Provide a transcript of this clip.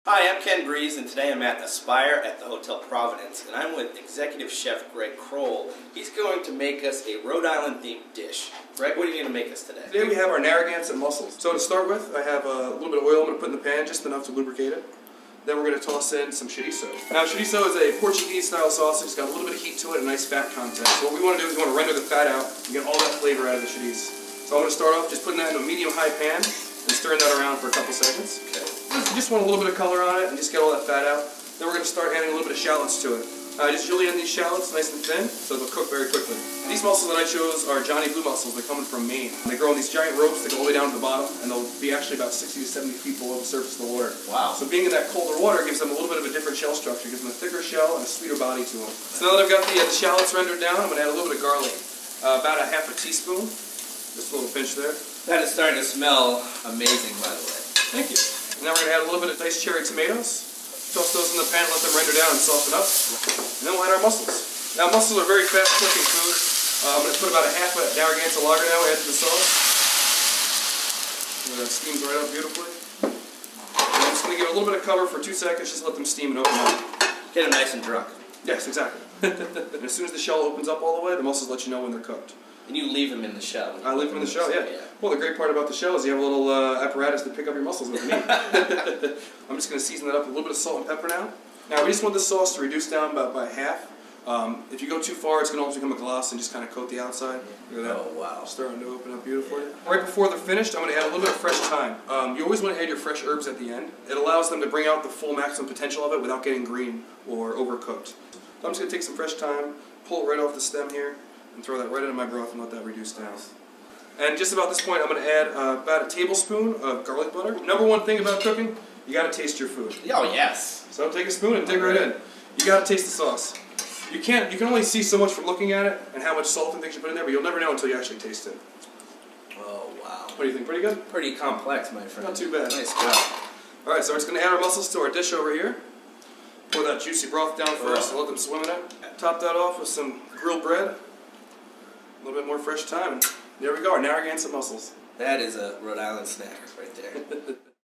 Hi, I'm Ken Breese, and today I'm at Aspire at the Hotel Providence, and I'm with Executive Chef Greg Krol. He's going to make us a Rhode Island themed dish. Greg, what are you going to make us today? Today we have our Naragansett Mussels. So to start with, I have a little bit of oil I'm going to put in the pan, just enough to lubricate it. Then we're going to toss in some chorizo. Now chorizo is a Portuguese style sausage. It's got a little bit of heat to it and a nice fat content. So what we want to do is we want to render the fat out and get all that flavor out of the chorizo. So I'm going to start off just putting that in a medium-high pan and stirring that around for a couple seconds. Okay. Just want a little bit of color on it and just get all that fat out. Then we're going to start adding a little bit of shallots to it. Just julienne these shallots nice and thin so they'll cook very quickly. These mussels that I chose are Johnny Blue mussels. They're coming from Maine. They grow on these giant ropes that go all the way down to the bottom, and they'll be actually about 60 to 70 feet below the surface of the water. Wow. So being in that colder water gives them a little bit of a different shell structure. It gives them a thicker shell and a sweeter body to them. So now that I've got the shallots rendered down, I'm going to add a little bit of garlic. About a half a teaspoon. Just a little pinch there. That is starting to smell amazing, by the way. Thank you. And now we're going to add a little bit of diced cherry tomatoes. Toss those in the pan, let them render down and soften up. And then we'll add our mussels. Now mussels are very fast cooking food. I'm going to put about a half a Naragansett lager now, add to the sauce. And that steams right up beautifully. And I'm just going to give it a little bit of cover for 2 seconds, just let them steam and open up. Get them nice and drunk. Yes, exactly. And as soon as the shell opens up all the way, the mussels let you know when they're cooked. And you leave them in the shell. I leave them in the shell, yeah. Well, the great part about the shell is you have a little apparatus to pick up your mussels with the meat. I'm just going to season that up with a little bit of salt and pepper now. Now, we just want this sauce to reduce down about by half. If you go too far, it's going to almost become a gloss and just kind of coat the outside. Look at that. Oh, wow. Starting to open up beautifully. Right before they're finished, I'm going to add a little bit of fresh thyme. You always want to add your fresh herbs at the end. It allows them to bring out the full maximum potential of it without getting green or overcooked. So I'm just going to take some fresh thyme, pull it right off the stem here, and throw that right into my broth and let that reduce down. And just about this point, I'm going to add about a tablespoon of garlic butter. Number one thing about cooking, you got to taste your food. Oh, yes. So take a spoon and dig right in. You got to taste the sauce. You can only see so much from looking at it and how much salt and things you put in there, but you'll never know until you actually taste it. Oh, wow. What do you think? Pretty good? Pretty complex, my friend. Not too bad. Nice job. All right, so we're just going to add our mussels to our dish over here. Pour that juicy broth down first and let them swim in it. Top that off with some grilled bread. A little bit more fresh thyme, and there we go, our Naragansett mussels. That is a Rhode Island snack right there.